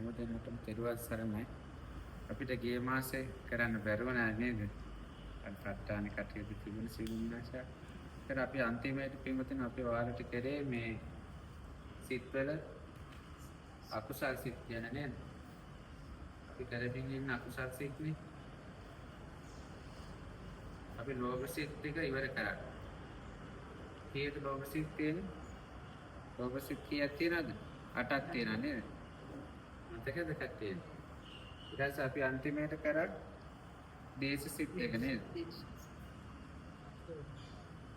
හැමදෙනාටම තෙරුවන් සරණයි. අපිට ගිය මාසේ කරන්න බැරුණා නේද? අර සත්‍යානි කටයුතු තිබුණ සිවිනාශා. ඒතර අපි අන්තිමේට පින්වතුනි අපි ඔයාලට කරේ මේ සිත්වල අකුසල් සිත් ගැන නේද? අපි කරමින් ඉන්න අකුසල් සිත්නේ. අපි ලෝභ සිත් ටික ඉවර කරා. කීයද ලෝභ සිත් තියෙන්නේ? ලෝභ සිත් කීයක් තියෙනවද? 8ක් තියෙනවා නේද? මතකද කට්ටිය? ඊට පස්සේ අපි අන්තිමේට කරා දේශ සිත් එක නේද?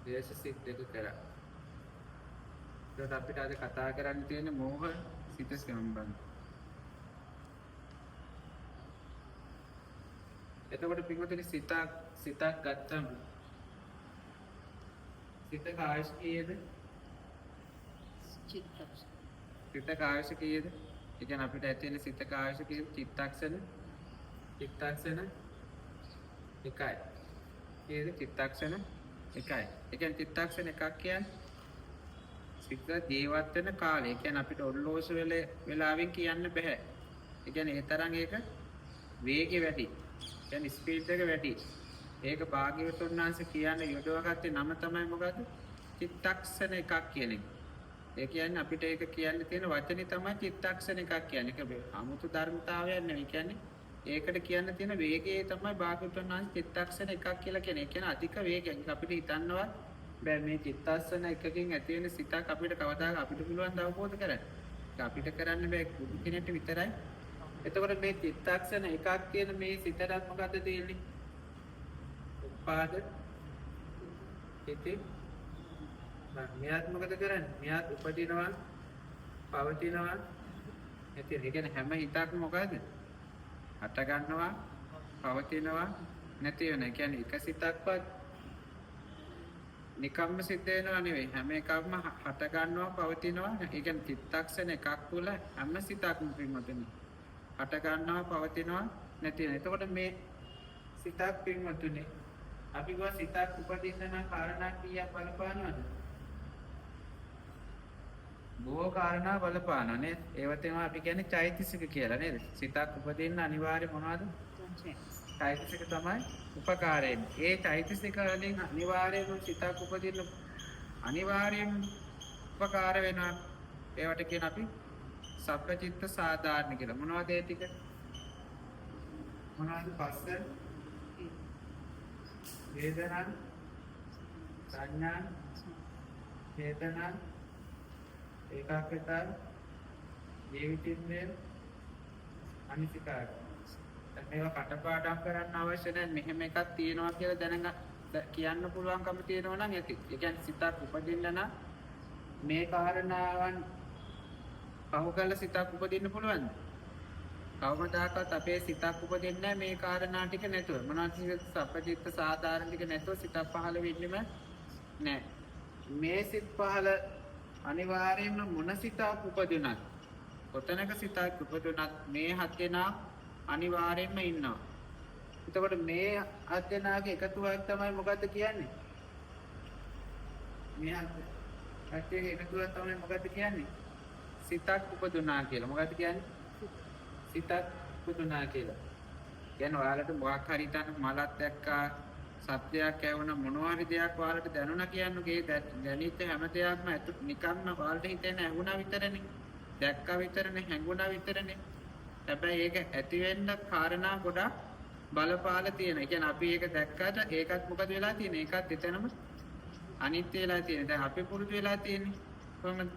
දේශ සිත් දෙක කරා. ඒකට අපිට අද කතා කරන්න තියෙන්නේ මෝහ සිත සම්බන්ධ. එතකොට පින්වතුනි සිතක් ගත්තම සිතක ආයුෂ කීයද? සිතක ආයුෂ කීයද? ඒ කියන්නේ අපිට ඇති වෙන සිතක ආයුෂ කීයද? චිත්තක්ෂණ එකයි. කීයද? චිත්තක්ෂණ එකයි. ඒ කියන්නේ චිත්තක්ෂණ එකක් කියන්නේ සිත ජීවත් වෙන කාලය. ඒ කියන්නේ අපිට ඔරලෝසු වෙලාවෙන් කියන්න බෑ. ඒ කියන්නේ ඒ තරම් ඒක වේගය වැඩි. කියන්නේ ස්පීඩ් එක වැඩි. ඒක භාග්‍යවතුන් වහන්සේ කියන්නේ යොදවගත්තේ නම තමයි මොකද්ද? චිත්තක්ෂණ එකක් කියන එක. ඒ කියන්නේ අපිට ඒක කියන්න තියෙන වචනේ තමයි චිත්තක්ෂණ එකක් කියන්නේ. ඒක 아무තු ධර්මතාවයක් නෙවෙයි. කියන්නේ ඒකට කියන්න තියෙන වේගය තමයි භාග්‍යවතුන් වහන්සේ චිත්තක්ෂණ එකක් කියලා කියන්නේ. ඒ කියන්නේ අධික වේගයක්. අපිට හිතන්නවත් බෑ මේ චිත්තක්ෂණ එකකින් ඇති වෙන සිතක් අපිට කවදාක අපිට පුළුවන් ද අවබෝධ කරගන්න. ඒක අපිට කරන්න බෑ කුඩු කෙනෙක්ට විතරයි. එතකොට මේ චිත්තක්ෂණ එකක් කියන මේ සිතට මොකද්ද තියෙන්නේ? උපාද හිතේ මෙයාත් මොකද කරන්නේ? මෙයාත් උපදිනවා පවතිනවා නැති. ඒ කියන්නේ හැම හිතක්ම මොකද? හට ගන්නවා පවතිනවා නැති වෙන. ඒ කියන්නේ එක සිතක්වත් නිකම්ම සිද්ධ වෙනවා නෙවෙයි. හැම එකක්ම හට ගන්නවා පවතිනවා. ඒ කියන්නේ චිත්තක්ෂණ එකක් තුළ හැම සිතක්ම පින්වතුනි හට ගන්නවා පවතිනවා නැති වෙන. එතකොට මේ සිතක් පින්වතුනි අපි ගෝ සිතක් උපදින්න නම් කාරණා කීයක් බලපානවද? බොහෝ කාරණා බලපානවා නේද? ඒව තමයි අපි කියන්නේ චෛතසික කියලා නේද? සිතක් උපදින්න අනිවාර්ය මොනවද? චෛතසික තමයි උපකාරයෙන්. ඒ චෛතසික වලින් අනිවාර්යයෙන්ම සිතක් උපදින්න අනිවාර්යයෙන්ම උපකාර වෙනවා. ඒවට කියන අපි සබ්බචිත්ත සාධාරණ කියලා. මොනවද ඒ ටික? මොනවද? පස්ස වේදනා සංඥා චේතනා ඒකාග්‍රතාව ජීවිතින්දේ අනිසිකාරය. මේවා කටපාඩම් කරන්න අවශ්‍ය නැහැ. මෙහෙම එකක් තියෙනවා කියලා දැනගන්න කියන්න පුළුවන්කම තියෙනවා නම් ඇති. ඒ කියන්නේ සිතක් උපදින්න නම් මේ කාරණාවන් පහු කළ සිතක් උපදින්න පුළුවන්ද? කවමදාකවත් අපේ සිතක් උපදින්නේ මේ කාරණා ටික නැතුව. මොනවද සප්පචිත්ත සාධාරණ ටික නැතුව සිතක් පහළ වෙන්නෙම නැහැ. මේ සිත් පහළ අනිවාර්යයෙන්ම මොන සිතක් උපදිනත් කොතැනක සිතක් උපදිනත් මේ හත් දෙනා අනිවාර්යයෙන්ම ඉන්නවා. එතකොට මේ හත් දෙනාගේ එකතුවක් තමයි මොකද්ද කියන්නේ? මේ හත් එකතුවක් තමයි මොකද්ද කියන්නේ? සිතක් උපදුනා කියලා. මොකද්ද කියන්නේ? සිතක් උපදුනා කියලා. කියන්නේ ඔයාලට මොකක් හරි තන මලක් දැක්කා, සත්‍යයක් ඇහුණා, මොනවා හරි දෙයක් ඔයාලට දැනුණා කියන්නේ දැනිච්ච හැම දෙයක්ම නිකම්ම ඔයාලට හිතෙන ඇහුණා විතරනේ. දැක්කා විතරනේ, හැඟුණා විතරනේ. හැබැයි ඒක ඇති වෙන්න කාරණා ගොඩක් බලපාලා තියෙනවා. ඒ කියන්නේ අපි ඒක දැක්කට ඒකත් මොකද වෙලා තියෙන්නේ? ඒකත් එතනම අනිත්‍ය වෙලා තියෙනවා. දැන් අපි පුරුදු වෙලා තියෙන්නේ කොහොමද?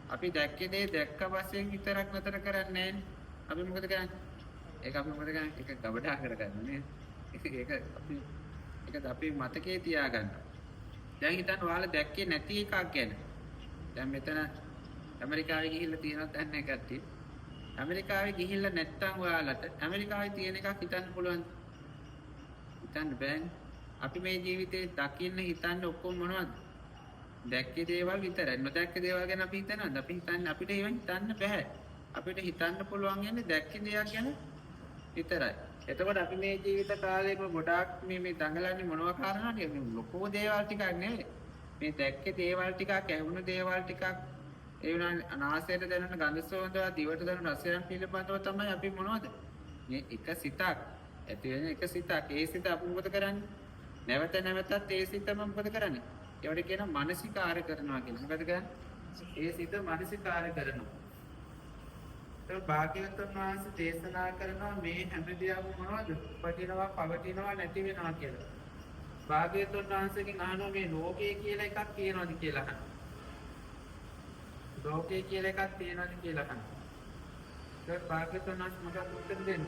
අපි දැක්කේ දේ දැක්ක වශයෙන් විතරක් නතර කරන්නේ නැහැ. අපි මොකද කරන්නේ? ඒක අපි මොකද කරන්නේ? ඒක ගබඩා කරගන්න නේ. ඒක අපි මතකේ තියාගන්න. දැන් හිතන්න ඔයාලා දැක්කේ නැති එකක් ගැන. දැන් මෙතන ඇමරිකාවේ ගිහිල්ලා තියෙනත් දැන් එකක් තියෙනවා. ඇමරිකාවේ ගිහිල්ලා නැත්තම් ඔයාලට ඇමරිකාවේ තියෙන එකක් හිතන්න පුළුවන්. හිතන්න බෑනේ. අපි මේ ජීවිතේ දකින්න හිතන්න ඔක්කොම මොනවද? දැක්කේ දේවල් විතරයි. නොදැක්ක දේවල් ගැන අපි හිතනවාද? අපි හිතන්නේ අපිට ඒව හිතන්න බෑ. අපිට හිතන්න පුළුවන් යන්නේ දැක්කේ දේවල් ගැන විතරයි. එතකොට අපි මේ ජීවිත කාලේම ගොඩාක් මේ දඟලන්නේ මොනවා කාරණාද? මේ ලොකෝ දේවල් ටිකක් නෙවෙයි. මේ දැක්කේ දේවල් ටිකක්, ඇහුණු දේවල් ටිකක්, ඒ වුණා නාසයට දැනෙන ගඳ සුවඳ දිවට දැනෙන රසයන් පිළිබඳව තමයි අපි මොනවද මේ එක සිතක් ඇති වෙන එක සිතක් ඒ සිත අපි මොකද කරන්නේ නැවත නැවතත් ඒ සිතම මොකද කරන්නේ ඒවට කියන මානසිකාර කරනවා කියලා මොකද කරන්නේ ඒ සිත මානසිකාර කරනවා ඒ භාග්‍යවතුන් වහන්සේ දේශනා කරනවා මේ හැම දෙයක්ම මොනවද උපදිනවා පවතිනවා නැති වෙනවා කියලා භාග්‍යවතුන් වහන්සේගෙන් අහනවා මේ ලෝකය කියලා එකක් තියෙනවද කියලා අහනවා ලෝකය කියලා එකක් තියෙනවද කියලා අහනවා ඒක භාග්‍යවතුන් වහන්සේ මට උත්තර දෙන්න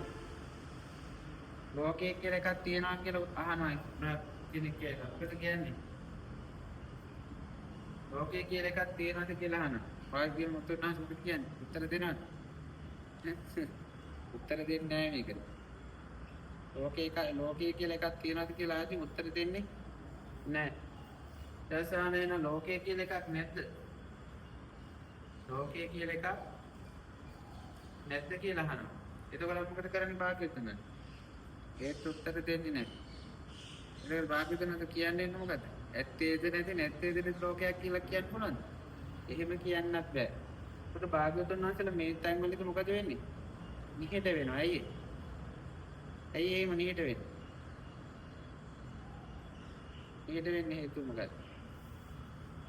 ලෝකය කියලා එකක් තියෙනවා කියලා අහනවා කෙනෙක් කියලා මොකද කියන්නේ ලෝකය කියලා එකක් තියෙනවද කියලා අහනවා භාග්‍යවතුන් වහන්සේ මොකද කියන්නේ උත්තර දෙනවද උත්තර දෙන්නේ නැහැ මේකට ලෝකය කියලා එකක් තියෙනවද කියලා ආදී උත්තර දෙන්නේ නැහැ. දසානේන ලෝකය කියලා එකක් නැද්ද? ලෝකය කියලා එකක් නැද්ද කියලා අහනවා. එතකොට මොකද කරන්නේ භාග්‍යවතුන්? ඒත් උත්තර දෙන්නේ නැහැ. ඒක භාග්‍යවතුන් කියන්නේ මොකද? ඇත්තේද නැති නැත්තේද ලෝකයක් කියලා කියන්න පුළුවන්ද? එහෙම කියන්නත් බෑ. ඒකට භාග්‍යවතුන් වහන්සේලා මේ ටයිම් වලදී මොකද වෙන්නේ? නිහෙට වෙනවා. ඇයි ඒ? ඇයි එහෙම නිහෙට වෙන්නේ? නිහෙට වෙන්නේ හේතුව මොකක්ද?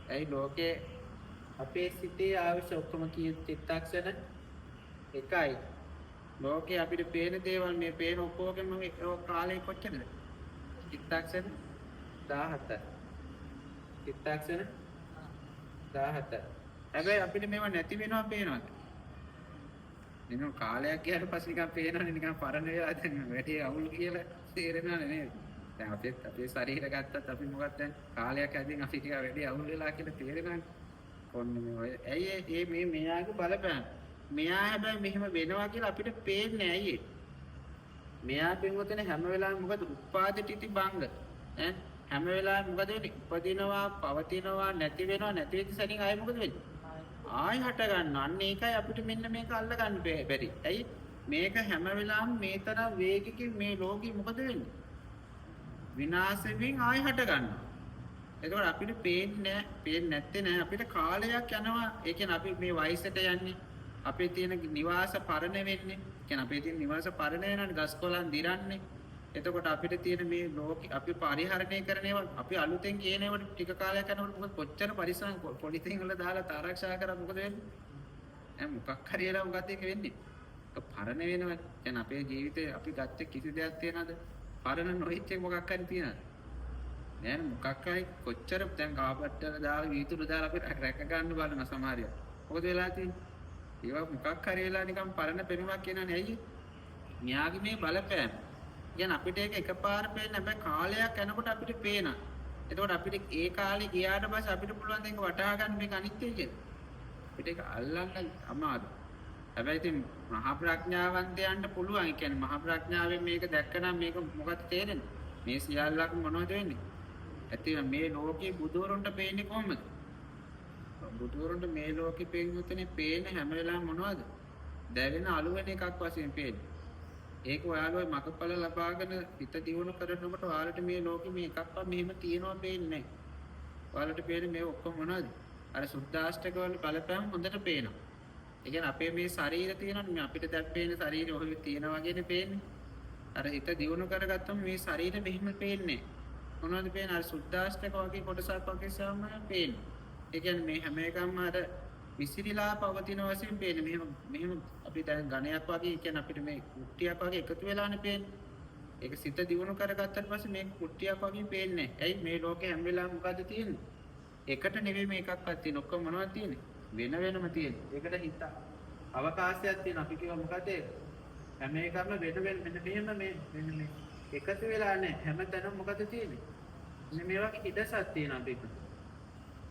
ඇයි ලෝකේ අපේ සිතේ ආවශ්‍ය ඔක්කොම කී චිත්තක්ෂණ එකයි. ලෝකේ අපිට පේන දේවල් මේ පේන ඔක්කොගෙම මේ කාලේ කොච්චරද? චිත්තක්ෂණ 17. චිත්තක්ෂණ 17. හැබැයි අපිට මේවා නැති වෙනවා පේනවාද? නිකන් කාලයක් ගියාට පස්සේ නිකන් පේනවනේ නිකන් පරණ වෙලා දැන් වැඩි අවුල් කියලා තේරෙනවනේ නේද? දැන් අපේ ශරීර ගත්තත් අපි මොකක්ද දැන් කාලයක් ඇදින් අපි ටික වැඩි අවුල් වෙලා කියලා තේරෙනවනේ. කොන්න මේ ඇයි මේ මෙයාගේ බලපෑම. මෙයා හැබැයි මෙහෙම වෙනවා කියලා අපිට පේන්නේ ඇයි ඒ? මෙයා පින්වතුනි හැම වෙලාවෙම මොකද උපාදිතී බංග ඈ හැම වෙලාවෙම මොකද වෙන්නේ? උපදිනවා, පවතිනවා, නැති වෙනවා, නැති වෙච්ච සැනින් ආයෙ මොකද වෙන්නේ? ආයි හට ගන්න. අන්න ඒකයි අපිට මෙන්න මේක අල්ල ගන්න බැරි. ඇයි? මේක හැම වෙලාවෙම මේ තරම් වේගකින් මේ ලෝකෙ මොකද වෙන්නේ? විනාශ වෙමින් ආයි හට ගන්නවා. ඒකෝර අපිට පේන්නේ නැත්තේ නෑ. අපිට කාලයක් යනවා. ඒ කියන්නේ අපි මේ වයසට යන්නේ. අපේ තියෙන නිවාස පරණ වෙන්නේ. කියන්නේ අපේ තියෙන නිවාස පරණ වෙනවානේ. ගස්කොලන් දිරන්නේ. එතකොට අපිට තියෙන මේ ලෝකෙ අපි පරිහරණය කරනේවා අපි අලුතෙන් කියනේවට ටික කාලයක් යනකොට මොකද කොච්චර පරිස්සම් පොලිතින් වල දාලා ආරක්ෂා කරා මොකද වෙන්නේ? දැන් මොකක් හරි වෙලා මොකද ඒක වෙන්නේ? ඒක පරණ වෙනවා. දැන් අපේ ජීවිතේ අපි ගත්ත කිසි දෙයක් තියනද? පරණ නොහිච්ච මොකක් හරි තියනද? දැන් මොකක් හරි කොච්චර දැන් කාපට්ටල දාලා වීදුරු දාලා අපි රැක ගන්න බලන සමහරිය. මොකද වෙලා තියෙන්නේ? ඒවා මොකක් හරි වෙලා නිකන් පරණ පෙනුමක් කියනනේ ඇයි? න්යාගේ මේ බලපෑම يعني අපිට ඒක එකපාර පේන්නේ නැබැයි කාලයක් යනකොට අපිට පේනවා. එතකොට අපිට ඒ කාලේ ගියාට පස්සේ අපිට පුළුවන් දෙයක් වටහා ගන්න මේක අනිත්‍යයි කියලා. අපිට ඒක අල්ලන්න අමාරුයි. හැබැයි ඉතින් මහා ප්‍රඥාවන්තයන්ට පුළුවන්. ඒ කියන්නේ මහා ප්‍රඥාවෙන් මේක දැක්කනම් මේක මොකක්ද තේරෙන්නේ? මේ සියල්ලක්ම මොනවද වෙන්නේ? ඇත්තටම මේ ලෝකේ බුදුරොන්ට පේන්නේ කොහොමද? බුදුරොන්ට මේ ලෝකේ පේන්නේ පේන්නේ හැම වෙලාවෙම මොනවද? දැවෙන අලු වෙන එකක් වශයෙන් පේන්නේ. ඒක ඔයාලා මගපල ලබාගෙන හිත දියුණු කරනකොට ඔයාලට මේ ලෝකෙ මේ එකක්වත් මෙහෙම තියෙනවා පේන්නේ නැහැ. ඔයාලට පේන්නේ මේ ඔක්කොම මොනවද? අර සුද්ධාෂ්ටක වල බලපෑම හොඳට පේනවා. ඒ කියන්නේ අපේ මේ ශරීරය තියෙනවනේ අපිට දැක් පේන ශරීරය ඔහොම තියෙනා වගේනේ පේන්නේ. අර හිත දියුණු කරගත්තම මේ ශරීරය මෙහෙම පේන්නේ නැහැ. මොනවද පේන්නේ? අර සුද්ධාෂ්ටක වගේ කොටසක් වගේ සාමාන්‍ය පේන්නේ. ඒ කියන්නේ මේ හැම එකක්ම අර විසිරීලා පවතින වශයෙන් පේන්නේ. මෙහෙම අපි දැන් ඝණයක් වගේ කියන්නේ අපිට මේ කුට්ටියක් වගේ එකතු වෙලානේ පේන්නේ. ඒක සිත දියුණු කරගත්තට පස්සේ මේ කුට්ටියක් වගේ පේන්නේ නැහැ. ඇයි මේ ලෝකේ හැම වෙලාවෙම මොකද්ද තියෙන්නේ? එකට නෙවෙයි මේකක්වත් තියෙන්නේ. ඔක්කොම මොනවද තියෙන්නේ? වෙන වෙනම තියෙන්නේ. ඒකට හිත අවකාශයක් තියෙනවා. අපි කියව මොකද ඒක? හැම එකක්ම වෙන මෙන්න මෙහෙම මේ එකතු වෙලා නැහැ. හැමතැනම මොකද තියෙන්නේ? මේ වගේ හිඩසක් තියෙනවා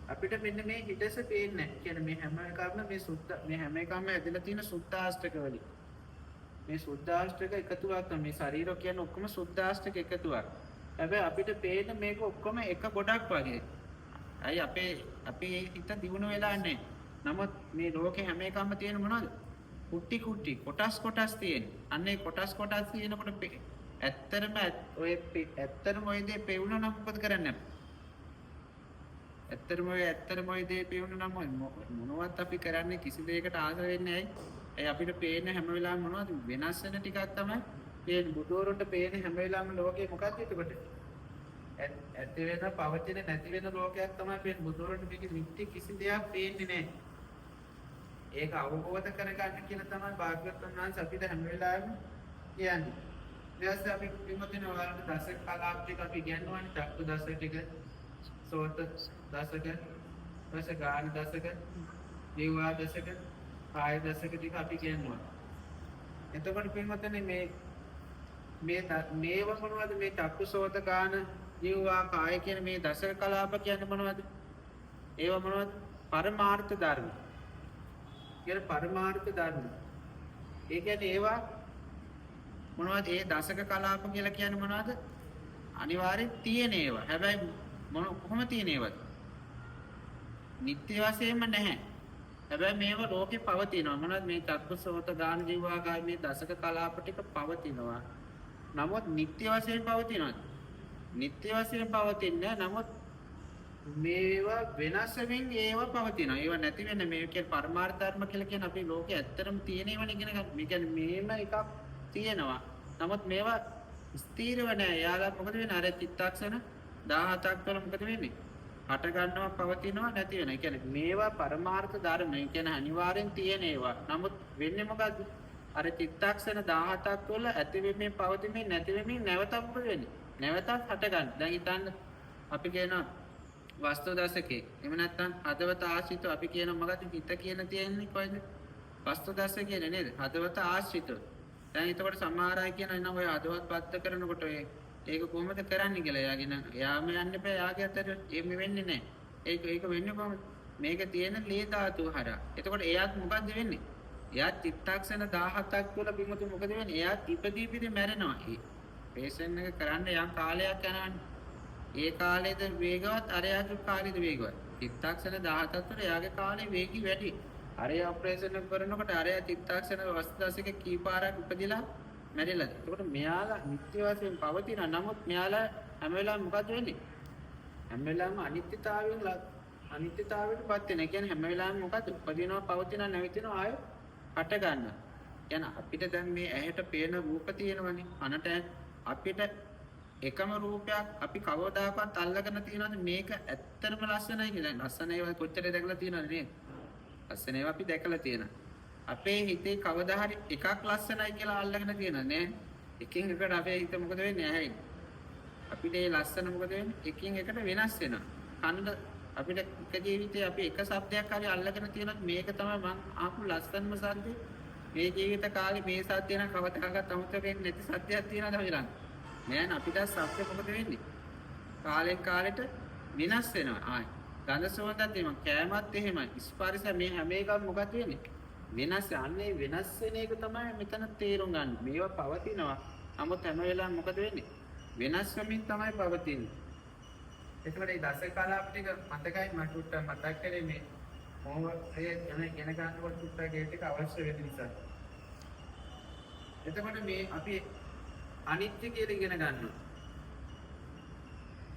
අපිට මෙන්න මේ හිඩස පේන්නේ නැහැ. කියන්නේ මේ හැම එකක්ම මේ හැම එකක්ම ඇදලා තියෙන සුද්ධාෂ්ටක වලින්. මේ සුද්ධාෂ්ටක එකතුවක් මේ ශරීරය කියන්නේ ඔක්කොම සුද්ධාෂ්ටක එකතුවක්. හැබැයි අපිට පේන මේක ඔක්කොම එක ගොඩක් වගේ. අයි අපේ හිත දියුණු වෙලා නැහැ. නමුත් මේ ලෝකේ හැම එකක්ම තියෙන මොනවද? කුටි කොටස් තියෙන. අන්න ඒ කොටස් තියෙනකොට ඇත්තටම ඔය දේ පෙවුණා නම් මොකද කරන්නේ? ඇත්තටම ඔය දේ පේන්න නම් මොනවත් අපි කරන්නේ කිසි දෙයකට ආස වෙන්නේ ඇයි? ඒ අපිට පේන හැම වෙලාවෙම මොනවද වෙනස් වෙන ටිකක් තමයි පේන්නේ. බුදුවරුන්ට පේන හැම වෙලාවෙම ලෝකේ මොකක්ද එතකොට? ඇති වෙන පවතින නැති වෙන ලෝකයක් තමයි පේන්නේ. බුදුවරුන්ට මේක නිත්‍ය කිසි දෙයක් පේන්නේ නැහැ. ඒක අවබෝධ කරගන්න කියලා තමයි භාග්‍යවතුන් වහන්සේ අපිට හැම වෙලාවෙම කියන්නේ. ඊට අපි විමුක්තින වලට දසක කලාප ටික අපි කියනවානේ චක්කු දසක ටික, සෝත දසක, රස ගාන දසක, ජීවා දසක, කාය දසක ටික අපි කියනවා. එතකොට පින්වත්නි මේව මොනවද මේ චක්කු සෝත ගාන ජීවා කාය කියන මේ දසක කලාප කියන්නේ මොනවද? ඒවා මොනවද? පරමාර්ථ ධර්ම. කියන පරමාර්ථ ධර්ම. ඒ කියන්නේ ඒවා මොනවද? ඒ දසක කලාප කියලා කියන්නේ මොනවද? අනිවාර්යෙන් තියෙන ඒවා. හැබැයි කොහොම තියෙන ඒවාද? නිත්‍ය වශයෙන්ම නැහැ. හැබැයි මේවා ලෝකේ පවතිනවා. මොනවද මේ චක්කසෝත ගාන ජීවා කාය මේ දසක කලාප ටික පවතිනවා. නමුත් නිත්‍ය වශයෙන් පවතිනවද? නිත්‍ය වශයෙන් පවතින්නේ නමුත් මේවා වෙනස් වෙමින් ඒවා පවතිනවා. ඒවා නැති වෙන මේ කියන්නේ පරමාර්ථ ධර්ම කියලා කියන අපේ ලෝකේ ඇත්තටම තියෙන ඒවා ඉගෙන ගන්න. මේ කියන්නේ මේම එකක් තියෙනවා. නමුත් මේවා ස්ථිරව නැහැ. යාලා මොකද වෙන්නේ? අර චිත්තක්ෂණ 17ක් වල මොකද වෙන්නේ? හට ගන්නවා පවතිනවා නැති වෙනවා. ඒ කියන්නේ මේවා පරමාර්ථ ධර්ම. ඒ කියන්නේ අනිවාර්යෙන් තියෙන ඒවා. නමුත් වෙන්නේ මොකද්ද? අර චිත්තක්ෂණ 17ක් වල ඇති වෙමින් පවතිමින් නැති වෙමින් නැවත මොකද වෙන්නේ? නැවතත් හට ගන්න. දැන් හිතන්න අපි කියනවා වස්තු දසකේ. එහෙම නැත්නම් හදවත ආශ්‍රිතව අපි කියන මොකද්ද? හිත කියන තියෙන්නේ කොයිද? වස්තු දසකේ නේද? හදවත ආශ්‍රිතව. දැන් එතකොට සමහර අය කියන එනවා ඔය හදවත් පත්ත කරනකොට ඒක කොහොමද කරන්නේ කියලා. එයාම යන්න එපා. එයාගේ අතට එහෙම වෙන්නේ නැහැ. ඒක වෙන්නේ කොහොමද? මේක තියෙන ලේ ධාතු හරහා. එතකොට එයාත් මොකද්ද වෙන්නේ? එයා චිත්තක්ෂණ 17ක් වල බිමුතු මොකද වෙන්නේ? එයා ඉපදී මැරෙනවා. පේෂන් එක කරන්න යම් කාලයක් යනවනේ. ඒ කාලේද වේගවත් අරයාගේ කාලේද වේගවත්. චිත්තක්ෂණ 17ක් වල එයාගේ කාලේ වේගي වැඩි. අරය ඔපරේෂන් කරනකොට අරය චිත්තක්ෂණ වස්තුදසක කීපාරක් උපදිලා මැරිලා. එතකොට මෙයාලා නිත්‍ය වශයෙන් පවතින නමුත් මෙයාලා හැම වෙලාවෙම මොකද වෙන්නේ? හැම වෙලාවෙම අනිත්‍යතාවයටපත් වෙන. ඒ කියන්නේ හැම වෙලාවෙම මොකද? උපදිනවා පවතිනවා නැවතිනවා ආය හට ගන්නවා. කියන්නේ අපිට දැන් මේ ඇහැට පේන රූප තියෙනවනේ. අනට අපිට එකම රූපයක් අපි කවදාකවත් අල්ලගෙන තියනවාද මේක ඇත්තටම ලස්සනයි කියලා. ලස්සන ඒවා කොච්චර දැකලා තියෙනවද නේද? ලස්සන ඒවා අපි දැකලා තියෙනවා. අපේ හිතේ කවදා හරි එකක් ලස්සනයි කියලා අල්ලගෙන තියෙනවද නෑ? එකින් එකට අපේ හිත මොකද වෙන්නේ? ඇයි? අපිට මේ ලස්සන මොකද වෙන්නේ? එකින් එකට වෙනස් වෙනවා. කන්න අපිට එක ජීවිතේ අපි එක શબ્දයක් හරි අල්ලගෙන තියෙනොත් මේක තමයි මං ආපු ලස්සනම શબ્දේ. මේ ජීවිත කාලේ මේ සත්‍ය නම් කවදාකවත් අමතක වෙන්නේ නැති සත්‍යයක් තියෙනවද කියලා. නෑ අපිට සත්‍ය මොකද වෙන්නේ? කාලෙන් කාලෙට වෙනස් වෙනවා. ආයි ගඳ සුවඳත් එහෙම කෑමත් එහෙමයි. ස්පර්ශ මේ හැම එකක්ම මොකද වෙන්නේ? වෙනස්. අන්නේ වෙනස් වෙන එක තමයි මෙතන තේරුම් ගන්න. මේවා පවතිනවා. නමුත් හැම වෙලාවෙම මොකද වෙන්නේ? වෙනස් වෙමින් තමයි පවතින්නේ. ඒකවල මේ දස කලාප ටික මතකයි මට උත්තර මතක් කරේ මේ මොහොතේ යන ගන්නකොට උත්තර ගේට් එක අවශ්‍ය වෙන නිසා. එතකොට මේ අපි අනිත්‍ය කියලා ඉගෙන ගන්නවා.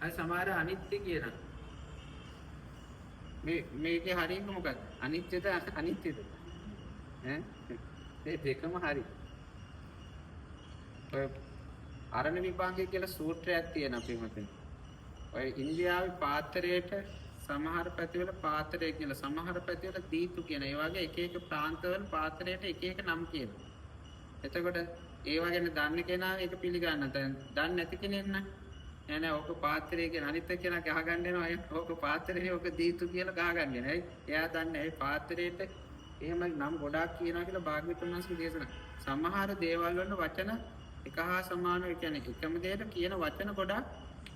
අය සමහර අනිත්‍ය කියන මේකේ හරියම මොකක්ද? අනිත්‍යද අනිත්‍යද? මේ දෙකම හරි. ඔය අරණ විභාගය කියලා සූත්‍රයක් තියෙනවා අපි මතන. ඔය ඉන්දියාවේ පාත්‍රයට සමහර පැතිවල පාත්‍රය කියලා සමහර පැතිවල දීතු කියන ඒ වගේ එක එක ප්‍රාන්තවල පාත්‍රයට එක එක නම් කියනවා. එතකොට ඒව ගැන දන්න කෙනා ඒක පිළිගන්න. දැන් දන්නේ නැති කෙනෙක් නෑ ඕක පාත්‍රය කියන අනිත් කෙනා ගහගන්න එනවා. ඕක පාත්‍රේ ඕක දීතු කියලා ගහගන්න එනවා. එයා දන්නේ ඒ පාත්‍රයට එහෙම නම් ගොඩාක් කියනවා කියලා භාග්‍යවතුන් වහන්සේ දේශනා. සමහර දේවල් වල වචන එක හා සමානව කියන්නේ එකම දෙයට කියන වචන ගොඩාක්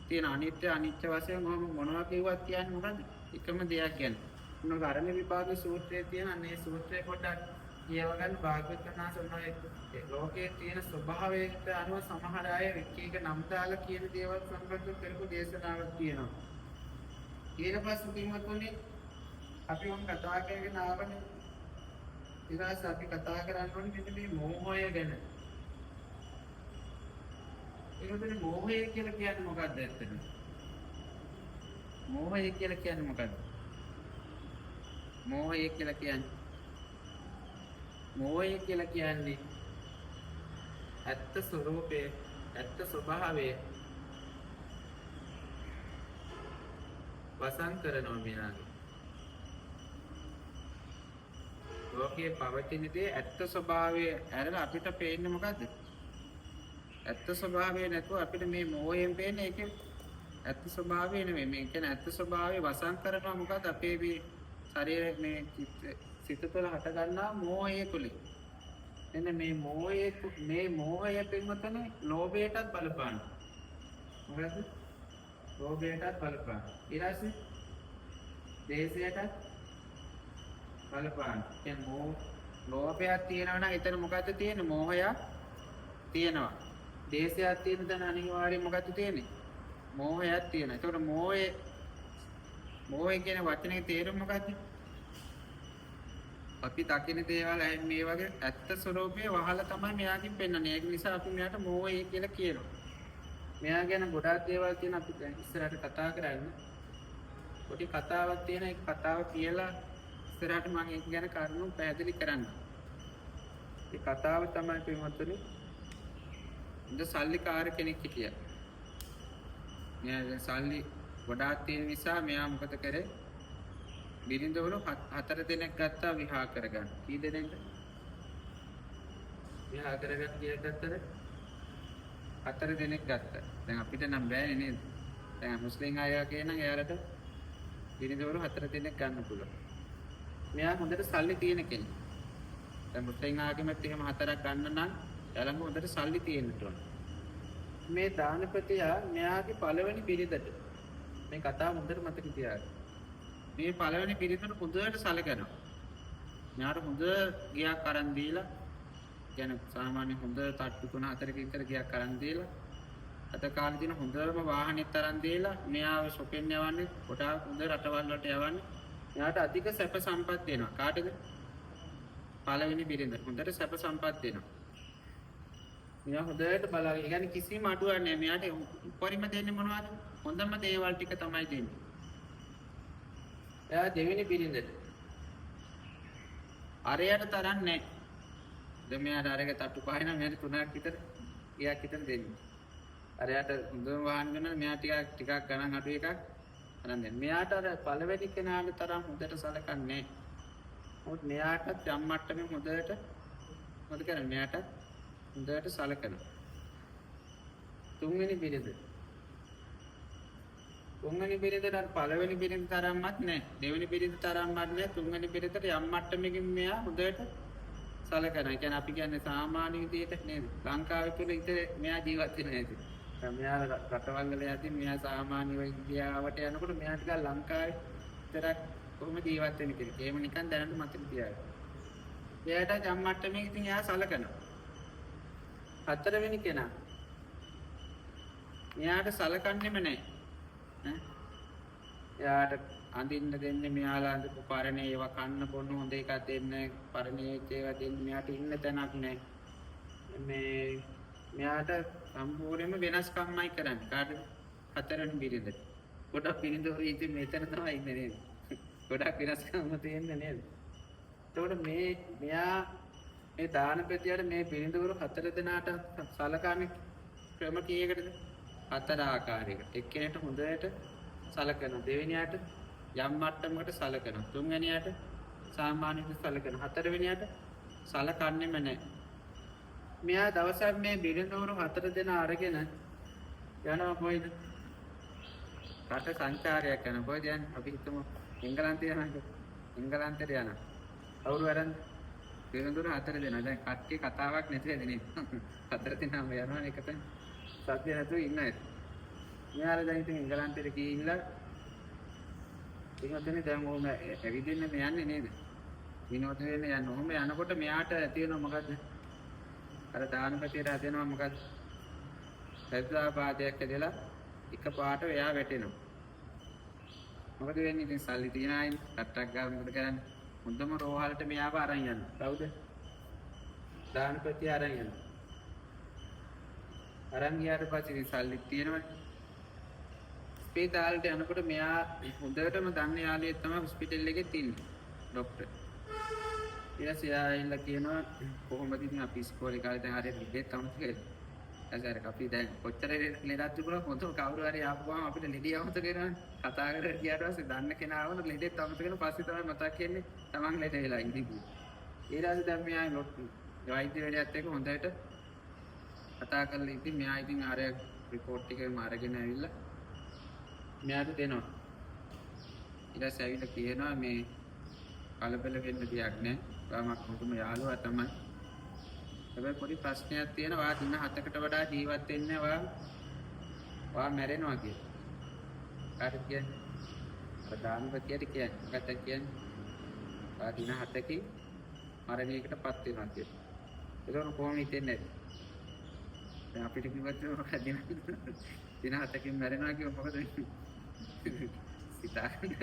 තියෙන. අනිත්‍ය වශයෙන් මොනවා කිව්වත් කියන්නේ මොකද්ද? එකම දෙයක් කියන්නේ. මොනවා අරණ විපාක සූත්‍රයේ තියෙන අනේ සූත්‍රය පොඩ්ඩක් කියව ගන්න භාග්‍යවතුන් වහන්සේ ලෝකයේ තියෙන ස්වභාවයට අනුව සමහර අය එක එක නම් දාලා කියන දේවල් සම්බන්ධව කරපු දේශනාවක් තියෙනවා. ඊට පස්සේ කිව්වොත් අපි වම් කතා කරගෙන ආවනේ. ඊට අපි කතා කරන්නේ මෙන්න මේ මෝහය ගැන. ඒකනේ මෝහය කියලා කියන්නේ මොකක්ද ඇත්තටම? මෝහය කියලා කියන්නේ මොකද්ද? මෝහය කියලා කියන්නේ මෝහය කියලා කියන්නේ ඇත්ත ස්වરૂපය, ඇත්ත ස්වභාවය වසන් කරනවා මෙයාගේ. ලෝකයේ පවතින දේ ඇත්ත ස්වභාවය ඇරලා අපිට පේන්නේ මොකද්ද? ඇත්ත ස්වභාවය නැතුව අපිට මේ මෝහයෙන් පේන්නේ ඒකේ ඇත්ත ස්වභාවය නෙමෙයි. මේ කියන්නේ ඇත්ත ස්වභාවය වසන් කරනවා මොකද්ද? අපේ මේ ශරීරයේ මේ සිත තුළ හට ගන්නා මෝහය තුලින්. එන්න මේ මෝහය පින්වතනේ ලෝභයටත් බලපානවා. මොකද්ද? ලෝභයටත් බලපානවා. ඊළඟට දේශයටත් බලපානවා. කියන්නේ ලෝභයක් තියෙනවා නම් එතන මොකද්ද තියෙන්නේ? මෝහයක් තියෙනවා. දේශයක් තියෙන තැන අනිවාර්යයෙන් මොකද්ද තියෙන්නේ? මෝහයක් තියෙනවා. ඒතකොට මෝහය කියන වචනේ තේරුම මොකද්ද? අපි දකින දේවල් මේ වගේ ඇත්ත ස්වરૂපයේ වහලා තමයි මෙයාකින් පෙන්වන්නේ. ඒක නිසා අපි මෙයාට මෝහය කියලා කියනවා. මෙයා ගැන ගොඩාක් දේවල් තියෙන අපි දැන් ඉස්සරහට කතා කරන්නේ. පොඩි කතාවක් තියෙන ඒ කතාව කියලා ඉස්සරහට මම ඒක ගැන කරුණු පැහැදිලි කරන්න. ඒ කතාව තමයි පින්වත්නි ඉඳ සල්ලිකාර කෙනෙක් හිටියා. මෙයා සල්ලි ගොඩාක් තියෙන නිසා මෙයා මොකද කරේ? බිරිඳවරු 4 දෙනෙක් ගත්තා විවාහ කරගන්න. කී දෙනෙක්ද? විවාහ කරගන්න කීයක් ගත්තද? 4 දෙනෙක් ගත්තා. දැන් අපිට නම් බෑනේ නේද? දැන් මුස්ලිම් අය වගේ නම් එයාලට බිරිඳවරු 4 දෙනෙක් ගන්න පුළුවන්. මෙයා හොඳට සල්ලි තියෙන කෙනෙක්. දැන් මුස්ලිම් ආගමෙත් එහෙම 4ක් ගන්න නම් එයාලම හොඳට සල්ලි තියෙන්න ඕන. මේ දානපතියා මෙයාගේ පළවෙනි බිරිඳට මේ කතාව හොඳට මතක තියාගන්න. මේ පළවෙනි බිරිඳට හොඳට සැලකනවා. මෙයාට හොඳ ගියක් අරන් දීලා කියන්නේ සාමාන්‍ය හොඳ තට්ටු 3-4ක විතර ගියක් අරන් දීලා අද කාලේ දින හොඳම වාහනෙත් අරන් දීලා මෙයාව shopping යවන්නේ කොටා හොඳ රටවල් වලට යවන්නේ. මෙයාට අධික සැප සම්පත් දෙනවා. කාටද? පළවෙනි බිරිඳ. හොඳට සැප සම්පත් දෙනවා. මෙයා හොඳට බලාගෙන ඒ කියන්නේ කිසිම අඩුවක් නැහැ. මෙයාට උපරිම දෙන්නේ මොනවද? හොඳම දේවල් ටික තමයි දෙන්නේ. එයා දෙවෙනි බිරිඳට අරයට තරම් නැහැ. දැන් මෙයාට අරක තට්ටු පහයි නම් මෙයාට 3ක් විතර ගියක් විතර දෙන්නේ. අරයට හොඳම වාහන ගන්න මෙයා ටිකක් ගණන් අඩු එකක් අරන් දෙන්න. මෙයාට අර පළවෙනි කෙනාට තරම් හොඳට සලකන්නේ නැහැ. මොකද මෙයාටත් යම් මට්ටමේ හොඳට මොකද කරන්නේ? මෙයාට හොඳට සලකනවා. තුන්වෙනි බිරිඳ පළවෙනි බිරිඳ තරම්වත් නැහැ. දෙවෙනි බිරිඳ තරම්වත් නැහැ. තුන්වෙනි බිරිඳට යම් මට්ටමකින් මෙයා හොඳට සලකනවා. ඒ කියන්නේ අපි කියන්නේ සාමාන්‍ය විදියට නේද? ලංකාවේ තුල ඉතින් මෙයා ජීවත් වෙන්නේ නැති. දැන් මෙයා රටවල් වල යද්දී මෙයා සාමාන්‍ය විද්‍යාවට යනකොට මෙයා ටිකක් ලංකාවේ විතරක් කොහොම ජීවත් වෙන්නේ කියලා. ඒම නිකන් දැනට මතක තියාගන්න. එයාට යම් මට්ටමකින් ඉතින් එයා සලකනවා. හතරවෙනි කෙනා මෙයාට සලකන්නේම නැහැ. එයාට අඳින්න දෙන්නේ මෙයාලා අඳපු පරණ ඒවා කන්න බොන්න හොඳ එකක් දෙන්න පරණේච්ච ඒවා දෙන්න මෙයාට ඉන්න තැනක් නැහැ. මෙයාට සම්පූර්ණයෙන්ම වෙනස්කම්මයි කරන්නේ. කාටද? හතරවෙනි බිරිඳට. ගොඩක් බිරිඳවරු ඉතින් මෙතන තමයි ඉන්නේ නේද? ගොඩක් වෙනස්කම් තියෙන්නේ නේද? එතකොට මෙයා මේ දානපතියට මේ බිරිඳවරු 4 දෙනාට සලකන්නේ ක්‍රම කීයකටද? 4 ආකාරයකට. එක්කෙනෙක්ට හොඳට සලකනවා. දෙවෙනියට යම් මට්ටමකට සලකනවා. තුන්වෙනියට සාමාන්‍යව සලකනවා. හතරවෙනියට සලකන්නේම නැහැ. මෙයා දවසක් මේ බිරිඳවරු 4 දෙනා අරගෙන යනවා කොයිද? රට සංචාරයක් යනවා. කොයිද යන්නේ? අපි හිතමු එංගලන්තේ යනවා. එංගලන්තේට යනවා. කවුරු අරන්? බිරිඳවරු 4 දෙනා. දැන් කට්ටිය කතාවක් නැතිද නේද? 4 දෙනාම යනවා එකට. සත්‍ය නැතුව ඉන්නේ. මෙයාලා දැන් ඉතින් එංගලන්තෙට ගිහිල්ලා ඉතින් දැන් ඕම ඇවිදින්න යන්නේ නේද? විනෝද වෙන්න යන්න. ඔහොම යනකොට මෙයාට තියෙනවා මොකද්ද? අර දානපතියට හදෙනවා මොකද්ද? සද්දාපාදයක් ඇදලා එකපාරට එයා වැටෙනවා. මොකද වෙන්නේ? ඉතින් සල්ලි තියන අය කට්ටක් ගාලා මොකද කරන්නේ? මුදම රෝහලට මෙයාව අරන් යනවා. කවුද? දානපතිය අරන් යනවා. අරන් ගියාට පස්සේ සල්ලි තියෙනවනේ. ඉස්පිරිතාලෙට යනකොට මෙයා හොඳටම දන්න යාළුවෙක් තමයි හොස්පිටල් එකේ තින්නේ. ડોක්ටර්. ඊට පස්සේ එයා ඇවිල්ලා කියනවා කොහොමද ඉතින් අපි ඉස්කෝලේ කාලේ දැන් හරියට ලෙඩෙක් තමයි කියලා. අර අපි දැන් කොච්චර ලෙඩක් තිබුණා මොකද කවුරු හරි ආපුවම අපිට ලෙඩිය අමතක වෙනවනේ. කතා කරලා ගියාට පස්සේ දන්න කෙනා ආවම ලෙඩෙක් අමතක වෙන පස්සේ තමයි මතක් වෙන්නේ තමන් ලෙඩ වෙලා ඉඳිපු. ඊට පස්සේ දැන් මෙයා වෛද්‍යවරයාත් එක්ක හොඳට කතා කරලා ඉතින් මෙයා ඉතින් අර රිපෝට් එකම අරගෙන ඇවිල්ලා මෙයාට දෙනවා. ඊට පස්සේ ඇවිල්ලා කියනවා මේ කලබල වෙන්න දෙයක් නැහැ. ඔයාමක් මොකම යාළුවා තමයි. හැබැයි පොඩි ප්‍රශ්නයක් තියෙනවා. ඔයා දින 7කට වඩා ජීවත් වෙන්නේ ඔයා මැරෙනවා කියලා. කාටද කියන්නේ? අර දානපතියට කියන්නේ. මොකක්ද කියන්නේ? ඔයා දින 7කින් මරණයකටපත් වෙනවා කියලා. ඒක කොහොම හිතෙන්නේ නැද්ද? දැන් අපිට කිව්වත් දින 7කින් මැරෙනවා කියව මොකද හිතාගන්න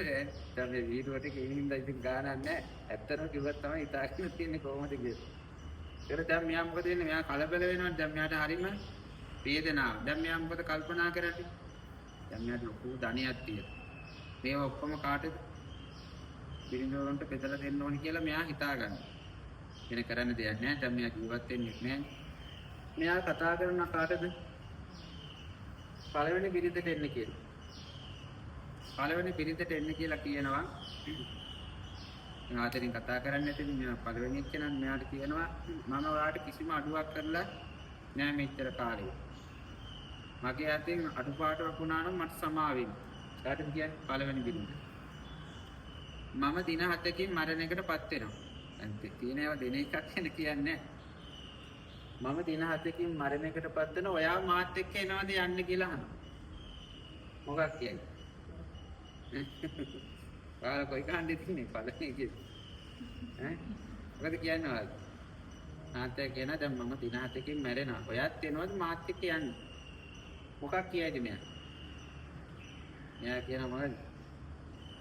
දැන් මේ වීඩියෝ එකේ ඉන්න ඉතින් ගානක් නැහැ. ඇත්තටම කිව්වත් තමයි හිතාගෙන තියන්නේ කොහොමද කියලා. ඒක දැන් මෙයා මොකද වෙන්නේ? මෙයා කලබල වෙනවා. දැන් මෙයාට හරිම වේදනාවක්. දැන් මෙයා මොකද කල්පනා කරන්නේ? දැන් මෙයාට ලොකු ධනියක් තියෙනවා. මේව ඔක්කොම කාටද? බිරිඳවරුන්ට බෙදලා දෙන්න ඕනි කියලා මෙයා හිතාගන්නවා. වෙන කරන්න දෙයක් නැහැ. දැන් මෙයා ජීවත් වෙන්නේ නැහැ. මෙයා කතා කරන කාටද? පළවෙනි බිරිඳට එන්න කියලා. පළවෙනි බිරිඳට එන්න කියලා කියනවා. ආතරින් කතා කරන්නේ නැතිනම් මෙයා පළවෙනි එක්කෙනා මෙයාට කියනවා මම ඔයාලට කිසිම අඩුවක් කරලා නෑ මෙච්චර කාලෙ. මගේ අතින් අඩුපාඩුවක් වුණා නම් මට සමාව වෙන්න. කාටද කියන්නේ පළවෙනි බිරිඳ. මම දින 7කින් මරණයකටපත් වෙනවා. දැන් තියෙනව දින එකක් වෙන කියන්නේ මම දින 7කින් මරණයකටපත් වෙන ඔයා මාත් එක්ක එනවද යන්න කියලා අහනවා. මොකක් කියන්නේ? ඔයාලා කොයි කාණ්ඩේ තින්නේ පළවෙනි කියන්නේ? මොකද කියන්නේ ඔයාලා? ආතේ කියන දැන් මම දින 7කින් මැරෙනවා. ඔයාත් එනවද මාත් එක්ක යන්න? මොකක් කියයිද මෙයා? මෙයා කියන මොකද?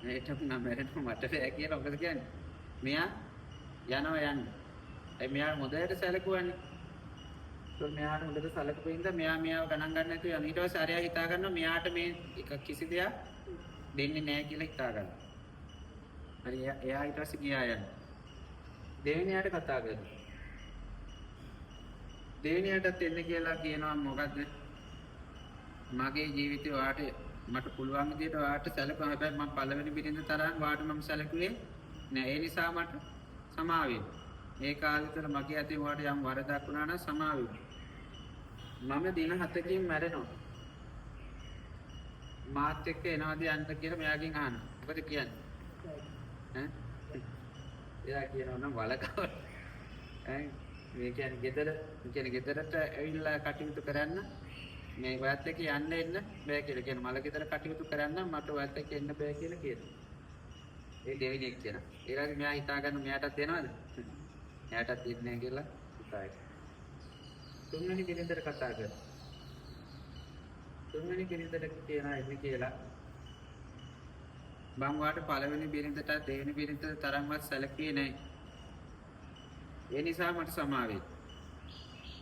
මේකට නම් මැරෙනවා මට බෑ කියලා මොකද කියන්නේ? මෙයා යනවා යන්න. ඒ මෙයා මොදයට සැලකුවන්නේ. તો මෙයාට හොඳට සැලකුවෙ ඉඳ මෙයාව ගණන් ගන්න නැතුව යන. ඊට පස්සේ අරයා හිතා ගන්නවා මෙයාට මේ එක කිසි දෙයක් දෙන්නේ නැහැ කියලා හිතා ගන්නවා. හරි එයා ඊට පස්සේ ගියා යන්න. දෙවෙනියට කතා කරනවා. දෙවෙනියටත් එන්න කියලා කියනවා මොකද්ද? මගේ ජීවිතේ ඔයාට මට පුළුවන් විදිහට ඔයාට සැලකුවා. හැබැයි මම පළවෙනි බිරිඳ තරම් ඔයාට මම සැලකුවේ නෑ. ඒ නිසා මට සමාව වෙන්න. මේ කාලේ තුළ මගේ අතින් ඔයාට යම් වරදක් වුණා නම් සමාව වෙන්න. මම දින 7කින් මැරෙනවා. මාත් එක්ක එනවාද යන්න කියලා මෙයාගෙන් අහනවා. මොකද කියන්නේ? එයා කියනවා නම් වලකව. මේ කියන්නේ ගෙදරට ඇවිල්ලා කටයුතු කරන්න මේ ඔයත් එක්ක යන්න එන්න බෑ කියලා කියන මල ගෙදර කටයුතු කරන්න මට ඔයත් එක්ක එන්න බෑ කියලා කියනවා. ඒ දෙවෙනි එක කියනවා. ඊළඟට මෙයා හිතා ගන්න මෙයාටත් දෙනවද? මෙයාටත් දෙන්නේ නැහැ කියලා හිතායි. තුන්වෙනි බිරිඳට කතා කරනවා. තුන්වෙනි බිරිඳට කියනවා එන්න කියලා. මම වාට පළවෙනි බිරිඳට දෙවෙනි බිරිඳට තරම්වත් සැලකුවේ නැහැ. ඒ නිසා මට සමාව වෙන්න.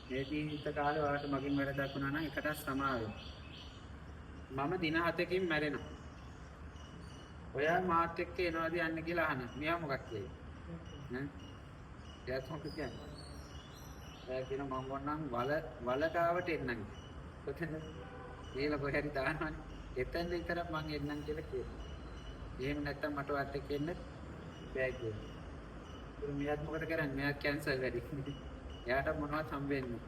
මේ ජීවිත කාලේ ඔයාලට මගින් වැරදක් වුණා නම් එකටත් සමාව වෙන්න. මම දින 7කින් මැරෙනවා. ඔයා මාත් එක්ක එනවාද යන්න කියලා අහනවා. මෙයා මොකක්ද කියන්නේ? එයාත් මොකක්ද කියන්නේ? එයා කියන මම වොන්නම් වලකාවට එන්නම්. කොතනද? කියලා කොහේ හරි දානවනේ. එතෙන් විතරක් මං එන්නම් කියලා කියනවා. එහෙම නැත්තම් මට වත් එක්ක එන්න බෑ කියනවා. ඒ මෙයාත් මොකද කරන්නේ? මෙයා කැන්සල් වැඩි. එයාට මොනවද හම්බෙන්නේ?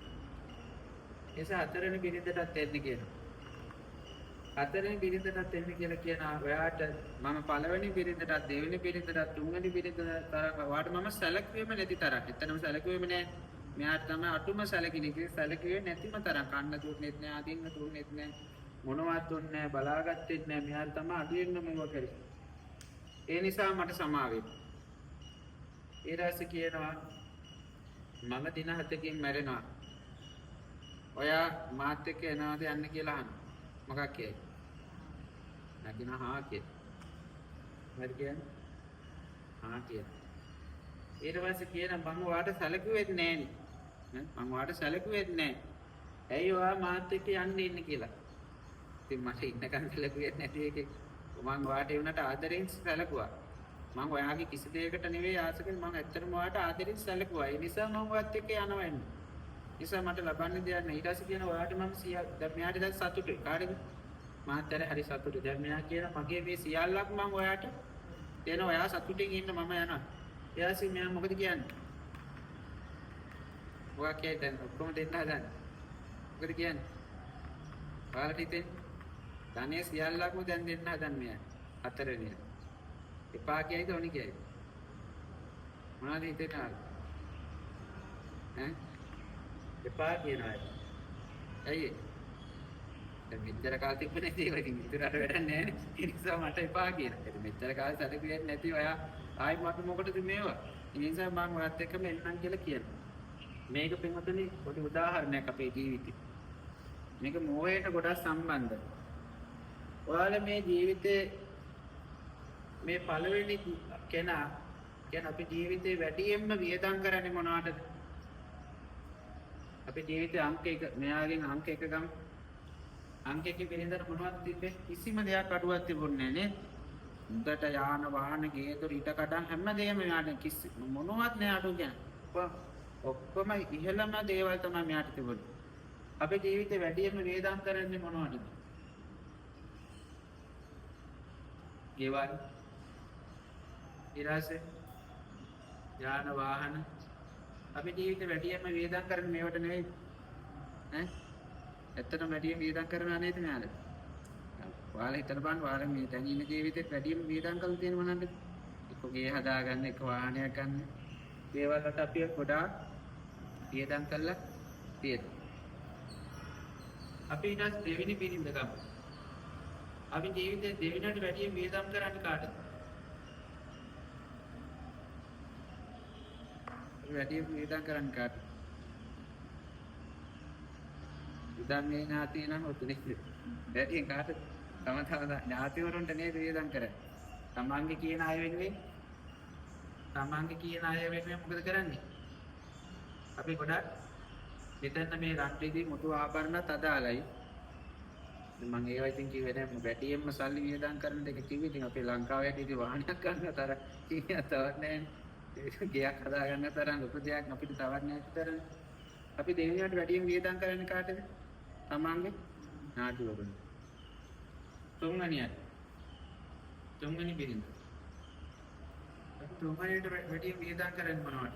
ඒස හතරවෙනි බිරිඳටත් එන්න කියනවා. හතරවෙනි බිරිඳටත් එන්න කියලා කියනවා. ඔයාට මම පළවෙනි බිරිඳටත් දෙවෙනි බිරිඳටත් තුන්වෙනි බිරිඳට තරම් ඔයාට මම සැලකුවේම නැති තරම්. එතනම සැලකුවේම නෑ. මෙයාට තමයි අටුම සැලකිලි කිව්වේ. සැලකුවේ නැතිම තරම්. කන්න දුන්නෙත් නෑ, අදින්න දුන්නෙත් නෑ. මොනවත් දුන්නේ නෑ, බලාගත්තෙත් නෑ. මෙයාට තමයි අඩුවෙන්ම මේව කරේ. ඒ නිසා මට සමාව වෙන්න. ඊට කියනවා මම දින 7කින් මැරෙනවා. ඔයා මාත් එක්ක එනවාද යන්න කියලා අහනවා. මොකක් කියයි? නැගින හා කිය. මොකද කියන්නේ? හා කිය. ඊට පස්සේ කියන මම ඔයාට සැලකුවෙත් නෑනේ. මම ඔයාට සැලකුවෙත් නෑ. ඇයි ඔයා මාත් එක්ක යන්න ඉන්නේ කියලා. ඉතින් මට ඉන්නකන් සැලකුවේ නැති එකේ මම ඔයාට ඒ වුණාට ආදරෙන් සැලකුවා. මම ඔයාගේ කිසි දෙයකට නෙවෙයි ආස කරන්නේ මම ඇත්තටම ඔයාට ආදරෙන් සැලකුවා. ඒ නිසා මම ඔයත් එක්ක යනවා එන්නේ. නිසා මට ලබන්න දෙයක් නැහැ. ඊට පස්සේ කියන ඔයාට මම දැන් මෙයාට දැන් සතුටුයි. කාටද? මාත්‍යාර හරි සතුටුයි. දැන් මෙයා කියන මගේ මේ සියල්ලක් මම ඔයාට දෙන ඔයා සතුටින් ඉන්න මම යනවා. ඊයසි මෙයා මොකද කියන්නේ? ඔයා කියයි දැන් ඔක්කොම දෙන්න හදන්නේ. මොකද කියන්නේ? ඔයාලට හිතෙන් ධනෙ සියල්ලක්ම දැන් දෙන්න හදන්නේ මෙයා. හතරවෙනිය. එපා කියයිද ඕනි කියයිද? මොනවද හිතෙන්නේ? ඈ? එපා කියනවා. ඇයි? දැන් මෙච්චර කාල තිබුණේ නේද? ඉතින් ඉතරට වැඩක් නැහැ නේ. ඒ නිසා මට එපා කියනවා. ඉතින් මෙච්චර කාල සැලකුවේ නැති ඔයා ආයි මට මොකටද මේවා? ඒ නිසා මම ඔයත් එක්කම එන්නම් කියලා කියනවා. මේක පින්වතුනි පොඩි උදාහරණයක් අපේ ජීවිතේ. මේක මෝහයට ගොඩක් සම්බන්ධයි. ඔයාලා මේ ජීවිතේ මේ පළවෙනි කෙනා කියන්නේ අපේ ජීවිතේ වැඩියෙන්ම වියදම් කරන්නේ මොනවටද? අපේ ජීවිතේ අංක 1 මෙයාගෙන් අංක 1 ගමු. අංක 1 පිළිඳර මොනවද තිබ්බේ? කිසිම දෙයක් අඩුවක් තිබුණේ නැහැ නේ. උන්ට යාන වාහන ගේ දොර ඊට කඩන් හැමදේම මෙයාට කිසි මොනවත් නෑ අඩු කියන්නේ. ඔක්කොම ඉහළම දේවල් තමයි මෙයාට තිබුණේ. අපේ ජීවිතේ වැඩියෙන්ම වේදම් කරන්නේ මොනවටද? ගෙවල්, ඊරාසේ, යාන වාහන. අපේ ජීවිතේ වැඩියෙන්ම වේදම් කරන්නේ මේවට නෙවෙයි. ඈ? ඇත්තටම වැඩියෙන් වේදම් කරනවා නේද මෙයාලා? ඔයාලා හිතලා බලන්න ඔයාලා මේ දැන් ඉන්න ජීවිතේත් වැඩියෙන් වේදම් කරලා තියෙන මොනවද? එක්ක ගේ හදාගන්න, එක්ක වාහනයක් ගන්න. දේවල් වලට අපි ගොඩාක් වේදම් කරලා තියෙනවා. අපි ඊට දෙවෙනි පිරින්ද ගමු. අපි ජීවිතේ දෙවෙනිට වැඩියෙන් වේදම් කරන්නේ කාටද? වැඩියෙන් වේදම් කරන්නේ කාටද? ඉතින් මේ ඥාති නම් ඔතන වැඩියෙන් කාටද? තම ඥාතිවරුන්ට නේද වේදම් කරන්නේ. තමන්ගේ කියන අය වෙනුවෙන් මොකද කරන්නේ? අපි ගොඩක් මෙතන මේ රටේදී මුතු ආභරණත් අදාළයි. මම ඒවා ඉතින් කිව්වේ නෑ වැඩියෙන්ම සල්ලි වියදම් කරන දෙක කිව්වේ. ඉතින් අපේ ලංකාවේ ඉතින් වාහනයක් ගන්න තරම් තවත් නෑනේ. ගයක් හදා ගන්න තරම් ලොකු දෙයක් අපිට තවත් නෑ විතරනේ. අපි දෙවියන්ට වැඩියෙන් වියදම් කරන්නේ කාටද? තමන්ගේ නාටුවරුන්. තුන්වෙනි බිරිඳ. තුන්වෙනිට වැඩියෙන් වියදම් කරන්නේ මොනවද?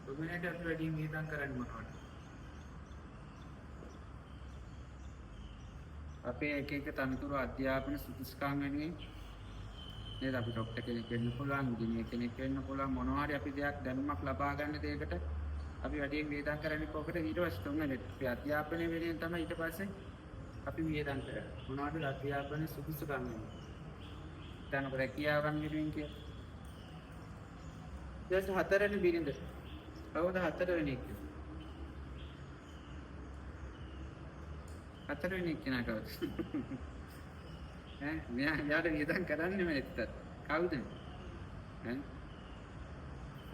තුන්වෙනිට අපි වැඩියෙන් වියදම් කරන්නේ මොනවද? අපේ එක තනතුරු අධ්‍යාපන සුදුසුකම් වෙනුවෙන් නේද අපි ડોක්ටර් කෙනෙක් වෙන්න පුළුවන්, ඉංජිනේර කෙනෙක් වෙන්න පුළුවන්, මොනවා හරි අපි දෙයක් දැනුමක් ලබා ගන්න දෙයකට අපි වැඩියෙන් වේදම් කරන්නේ කොහොමද? ඊට පස්සේ තුන්වෙනිට අපි අධ්‍යාපනය වෙනුවෙන් තමයි ඊට පස්සේ අපි වේදම් කරන්නේ. මොනවද අධ්‍යාපන සුදුසුකම් වෙනුවෙන්? දැන් අපේ රැකියාවන් වෙනුවෙන් කියලා. ඊට හතරවෙනි බිරිඳ. කවුද හතරවෙනි එක? හතරවෙනි කෙනා කවුද? මෙයා යාට වියදම් කරන්නේ නැත්තත් කවුද?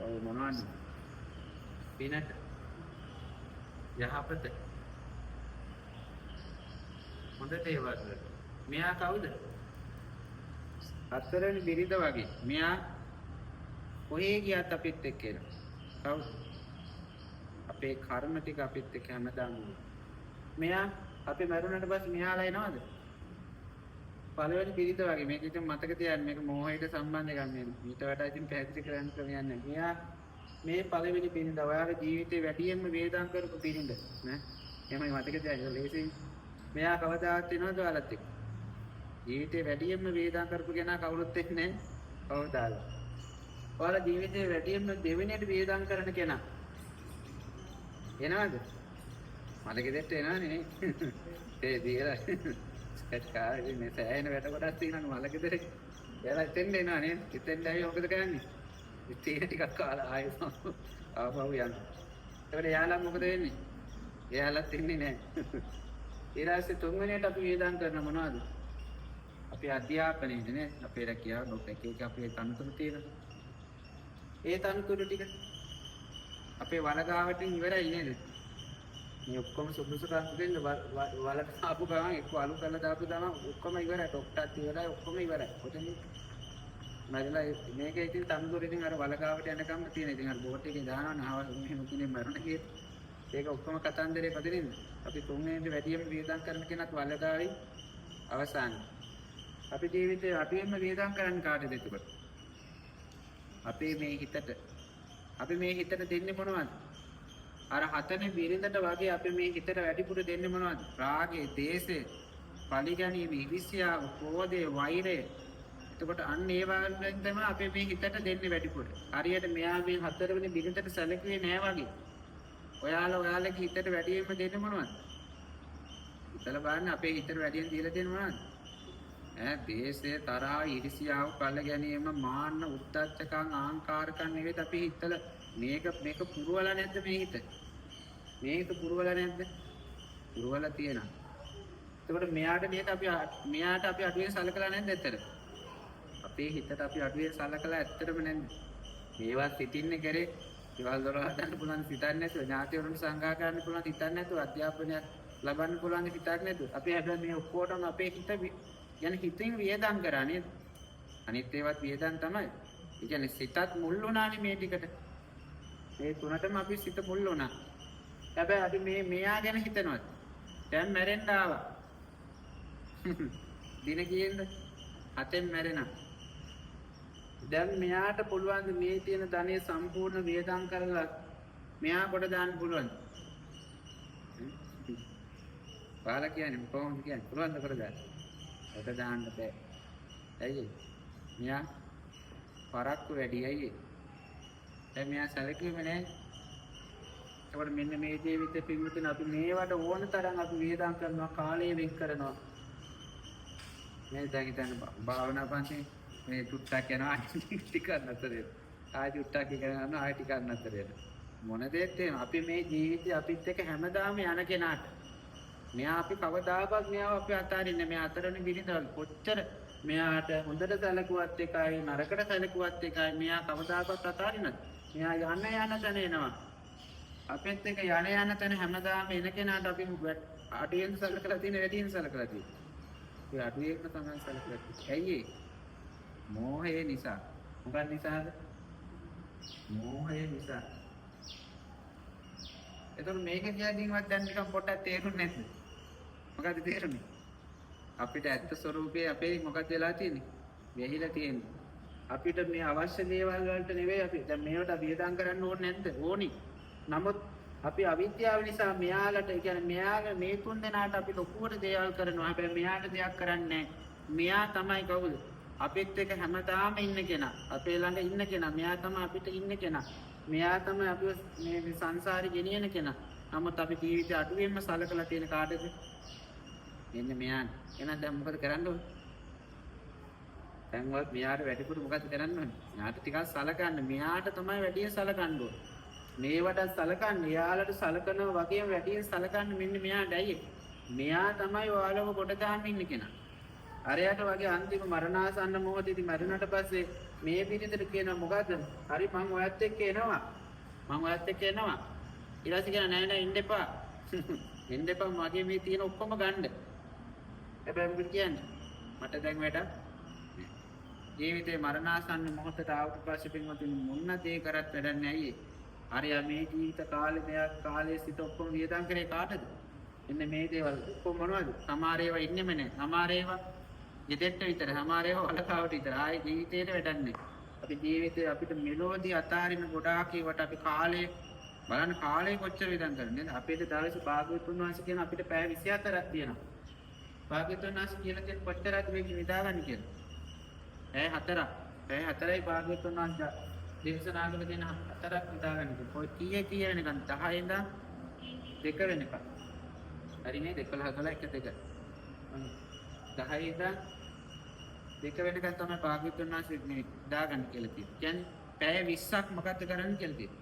ඔව් මොනවද? පිනට යහපත හොඳ දේවල්. මෙයා කවුද? හතරවෙනි බිරිඳ වගේ. මෙයා කොහේ ගියත් අපිත් එක්ක එනවා. කවුද? අපේ කර්ම ටික අපිත් එක්ක හැමදාම. මෙයා අපි මරුණට පස්සේ මෙයාලා එනවද? පළවෙනි බිරිඳ වගේ. මේක ඉතින් මතක තියාගන්න. මේක මෝහයට සම්බන්ධ එකක් නෙමෙයි. ඊට වඩා ඉතින් පැහැදිලි කරන්න ක්‍රමයක් නැහැ. මෙයා මේ පළවෙනි බිරිඳ ඔයාගේ ජීවිතේ වැඩියෙන්ම වේදම් කරපු බිරිඳ නේ. එහෙමයි මතක තියාගන්න. ලේසින් මෙයා කවදාවත් එනවද ඔයාලත් එක්ක? ජීවිතේ වැඩියෙන්ම වේදම් කරපු කෙනා කවුරුත් එක්ක නැහැ. කවදාද? ඔයාලා ජීවිතේ වැඩියෙන්ම දෙවෙනියට වේදම් කරන කෙනා එනවද? මලක දෙට එනවනේ නේ. ඒ දියලා ස්කැච් මේ සෑහෙන වැඩ කොටස් තියෙනවා මලක දෙට. එයාලා එතෙන් එනවා නේ. එතෙන් ඇවි මොකද කරන්නේ? ඉතින් ටිකක් කාලා ආයෙත් ආපහු යන්න. ඒකට එයාලා මොකද වෙන්නේ? එයාලත් ඉන්නේ නැහැ. ඊළඟට තුන්වෙනියට අපි වේදම් කරන මොනවද? අපි අධ්‍යාපනයේදී නේ අපේ රැකියාව නොකේක අපේ තනතුරු තියෙනවා. ඒ තනතුරු ටික අපේ වනගාවට ඉවරයි නේද? මේ ඔක්කොම සුදුසුකම් දෙන්න වලට ආපු ගමන් එක්ක අලු කරලා දාපු ගමන් ඔක්කොම ඉවරයි. ටොක්ටත් ඉවරයි. ඔක්කොම ඉවරයි. ඔතන මැරිලා මේක ඉතින් තනතුර ඉතින් අර වලගාවට යනකම් තියෙන. ඉතින් අර බෝට් එකේ දානවනේ ආව මෙහෙම කෙනෙක් මරණ කීයට. ඒක ඔක්කොම කතන්දරේ පදිනින්ද. අපි තුන්වෙනිට වැඩියම වියදම් කරන කෙනත් වලගාවේ අවසානයේ. අපි ජීවිතේ අපිම වියදම් කරන්න කාටද එතකොට? අපේ මේ හිතට. අපි මේ හිතට දෙන්නේ මොනවද? අර හතනේ බිරිඳට වගේ අපි මේ හිතට වැඩිපුර දෙන්නේ මොනවද? රාගය, දේශය, පරිගැනීම, ඉවිසියාව, ක්‍රෝධය, වෛරය. එතකොට අන්න ඒ වගේ තමයි අපි මේ හිතට දෙන්නේ වැඩිපුර. හරියට මෙයා මේ හතරවෙනි බිරිඳට සැලකුවේ නෑ වගේ. ඔයාලගේ හිතට වැඩියෙන්ම දෙන්නේ මොනවද? හිතලා බලන්න අපේ හිතට වැඩියෙන් දීලා දෙන්නේ මොනවද? දේශය, තරහ, ඊර්ෂ්‍යාව, පරිගැනීම, මාන්න, උද්ධච්චකම්, ආහංකාරකම් මේකත් අපි හිතලා මේක පුරවලා නැද්ද මේ හිත? මේ හිත පුරවලා නැද්ද? පුරවලා තියෙනවා. එතකොට මෙයාට අපි අඩුවෙන් සලකලා නැද්ද ඇත්තට? අපේ හිතට අපි අඩුවෙන් සලකලා ඇත්තටම නැද්ද? මේවත් සිටින්නේ කරේ ඉවල් දොර හදන්න පුළුවන් සිතන්නේ නැතුව, ඥාතිවරුන් සංග්‍රහ කරන්න පුළුවන් සිතන්නේ නැතුව, අධ්‍යාපනයක් ලබන්න පුළුවන් සිතක් නැතුව. අපි හැබැයි මේ ඔක්කොටම අපේ හිත යන හිතින් වියදම් කරා නේද? අනිත් ඒවත් වියදම් තමයි. ඒ කියන්නේ සිතත් මුල් වුණානේ මේ ටිකට. මේ තුනටම අපි සිත මුල් වුණා. හැබැයි අපි මෙයා ගැන හිතනවාද? දැන් මැරෙන්න ආවා. දින කීයෙන්ද? 7න් මැරෙනවා. දැන් මෙයාට පුළුවන් මේ තියෙන ධනෙ සම්පූර්ණ වියදම් කරලා මෙයා කොට දාන්න පුළුවන්. බාලා කියන්නේ කොහොමද කියන්නේ? පුළුවන්ද කොට දාන්න? කොට දාන්න බෑ. ඇයි? මෙයා පරක්කු වැඩි ඇයි? දැන් මෙයා සැලකුවේ නෑ. ඒකට මෙන්න මේ ජීවිතේ පින්විතින් අපි මේවට ඕන තරම් අපි වියදම් කරනවා, කාලය වෙන් කරනවා. මේ දැන් හිතන්න භාවනා පන්ති මේ තුට්ටක් යනවා ටිකක් නැතරේ. ආයෙ තුට්ටක් කරනවා ආයෙ ටිකක් නැතරේ. මොන දෙයක් තේම අපි මේ ජීවිතේ අපිත් එක්ක හැමදාම යන කෙනාට මෙයා අපි කවදාකවත් මෙයාව අපි අතාරින්නේ මේ අතරනේ බිරිඳවල් කොච්චර මෙයාට හොඳට සැලකුවත් එකයි නරකට සැලකුවත් එකයි මෙයා කවදාකවත් අතාරින්නද? මෙයා යන තැන එනවා. අපිත් එක්ක යන තැන හැමදාම එන කෙනාට අපි අඩුවෙන් සැලකලා තියෙන වැඩියෙන් සැලකලා තියෙනවා. ඒ අඩුවෙන්ම තමයි සැලකලා තියෙන්නේ. ඇයි ඒ? මෝහය නිසා. මොකක් නිසාද? මෝහය නිසා. එතකොට මේක කියද්දීවත් දැන් නිකන් පොඩ්ඩක් තේරුන්නේ නැද්ද? මොකද තේරුනේ? අපිට ඇත්ත ස්වરૂපේ අපේ මොකක්ද වෙලා තියෙන්නේ? වෙහිලා තියෙන්නේ. අපිට මේ අවශ්‍ය දේවල් වලට නෙවෙයි අපි දැන් මේවට වියදම් කරන්න ඕනේ නැද්ද? ඕනි. නමුත් අපි අවිද්‍යාව නිසා මෙයාලට ඒ කියන්නේ මෙයාගේ මේ තුන් දෙනාට අපි ලොකුවට දේවල් කරනවා. හැබැයි මෙයාට දෙයක් කරන්නේ නැහැ. මෙයා තමයි කවුද? අපිත් එක්ක හැමදාම ඉන්න කෙනා. අපේ ළඟ ඉන්න කෙනා. මෙයා තමයි අපිට ඉන්න කෙනා. මෙයා තමයි අපි මේ සංසාරේ ගෙනියන කෙනා. නමුත් අපි ජීවිතේ අඩුවෙන්ම සලකලා තියෙන කාටද? මෙන්න මෙයා. එහෙනම් දැන් මොකද කරන්න ඕනේ? දැන්වත් මෙයාට වැඩිපුර මොකද කරන්න ඕනේ? මෙයාට ටිකක් සලකන්න. මෙයාට තමයි වැඩියෙන් සලකන්න ඕනේ. මේවට සලකන්න. එයාලට සලකනවා වගේම වැඩියෙන් සලකන්න මෙන්න මෙයාට ඇයි? මෙයා තමයි ඔයාලව කොට දාන්න ඉන්න කෙනා. අරයට වගේ අන්තිම මරණාසන්න මොහොතේදී මරුණට පස්සේ මේ පිටිතට කියනවා මොකද්ද? හරි මම ඔයත් එක්ක එනවා. මම ඔයත් එක්ක එනවා. ඊට පස්සේ කියනවා නෑ නෑ ඉන්න එපා. ඉන්න එපා මගේ මේ තියෙන ඔක්කොම ගන්න. හැබැයි මොකද කියන්නේ? මට දැන් වැඩක් ජීවිතේ මරණාසන්න මොහොතට ආවට පස්සේ පින්වතුනි මොන දේ කරත් වැඩක් නෑ අයියේ. අරයා මේ ජීවිත කාලේ මෙයා කාලේ සිට ඔක්කොම වියදම් කරේ කාටද? එන්න මේ දේවල් ඔක්කොම මොනවද? සමහර ඒවා ඉන්නෙම නෑ. සමහර ඒවා ගෙදෙට්ට විතර, සමහර ඒවා වලකාවට විතර. ආයේ ජීවිතේට වැඩක් නෑ. අපි ජීවිතේ අපිට මෙලෝදී අතාරින ගොඩාක් ඒවට අපි කාලේ බලන්න කාලේ කොච්චර වියදම් කරන්නේ නේද? අපේ දවසේ භාග්‍යවතුන් වහන්සේ කියන අපිට පැය 24ක් තියෙනවා. භාග්‍යවතුන් වහන්සේ කියලා තියෙන කොච්චරද මේක නිදාගන්න කියලා? පැය 4ක්. පැය 4යි භාග්‍යවතුන් වහන්සේ දේශනා කළ දෙන 4ක් නිදාගන්න කියලා. කොයි කීයේ වෙනකන් 10 ඉඳන් 2 වෙනකන්. හරි නේද? 11 1 2. 10 ඉඳන් 2 වෙනකන් තමයි භාග්‍යවතුන් වහන්සේ මේ නිදාගන්න කියලා තියෙන්නේ. කියන්නේ පැය 20ක් මොකද්ද කරන්න කියලා තියෙන්නේ.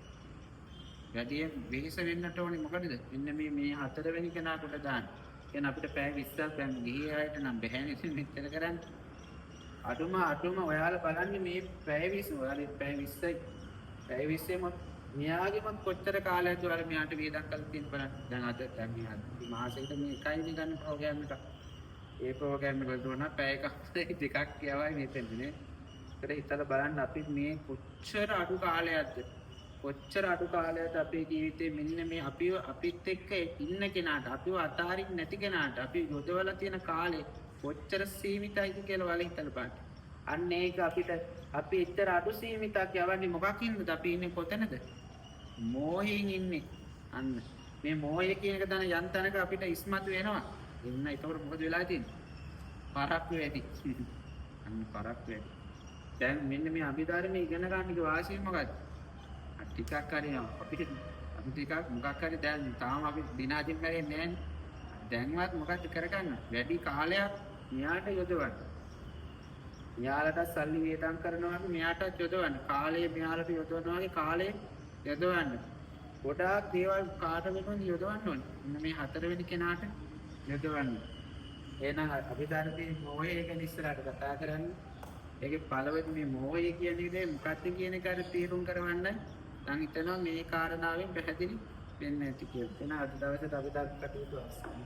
වැඩියෙන් වෙහෙස වෙන්නට ඕනේ මොකටද? මෙන්න මේ 4 වෙනි කෙනාට දාන්න. කියන්නේ අපිට පැය 20ක් දැන් ගිහේ ආයත නම් බැහැ මෙච්චර කරන්න. අඩුම ඔයාලා බලන්නේ මේ පැය 20 ඔයාලා පැය 20යි පැය 20ෙම මෙයාගේමත් කොච්චර කාලයක් වල මෙයාට වේදම් කරලා තියෙන බලන්න. දැන් අද දැන් මෙයා මාසෙකට මේ එකයි ගන්න ප්‍රෝග්‍රෑම් එක. ඒ ප්‍රෝග්‍රෑම් එක දුන්න පැය එකක් දෙකක් කියවයි මෙතනනේ. ඒකට හිතලා බලන්න අපි මේ කොච්චර අඩු කාලයක්ද කොච්චර අඩු කාලයක්ද අපේ ජීවිතේ මෙන්න මේ අපිත් එක්ක ඉන්න කෙනාට අපිව අතාරින්න නැති කෙනාට අපි යොදවලා තියෙන කාලේ කොච්චර සීමිතයිද කියලා වලින් හිතලා බලන්න. අන්න ඒක අපිට අපි එච්චර අඩු සීමිතක් යවන්නේ මොකකින්ද? අපි ඉන්නේ කොතනද? මෝහයෙන් ඉන්නේ. අන්න මේ මෝහය කියන එක දන යන්තනක අපිට ඉස්මතු වෙනවා. එන්න ඒතකොට මොකද වෙලා තියෙන්නේ? පරක්කු වැඩි. අන්න පරක්කු වැඩි. දැන් මෙන්න මේ අභිධර්මයේ ඉගෙන ගන්නගේ වාසිය මොකක්ද? ටිකක් හරි අපි ටිකක් මොකක් හරි දැන් තාම අපි දිනාදින් කරන්නේ නැහැ. දැන්වත් මොකක්ද කරගන්න? වැඩි කාලයක් මෙයාට යොදවන්න. මෙයාලට සල්ලි වේදම් කරනවා වගේ මෙයාටත් යොදවන්න. කාලය මෙයාලට යොදවනවා වගේ කාලය යොදවන්න. ගොඩාක් දේවල් කාට වෙනුවෙන් යොදවන්න ඕනේ. මේ හතරවෙනි කෙනාට යොදවන්න. එහෙනම් අභිධර්මයේ මොහේ ගැන ඉස්සරහට කතා කරන්නේ. ඒකේ පළවෙනි මේ මොහය කියන දේ මොකක්ද කියන එක අර තීරුම් කරවන්න නම් හිතනවා මේ කාරණාවෙන් පැහැදිලි වෙන්නේ නැති කියලා. එහෙනම් අද දවසේ අභිධර්ම කටයුතු අවසන්.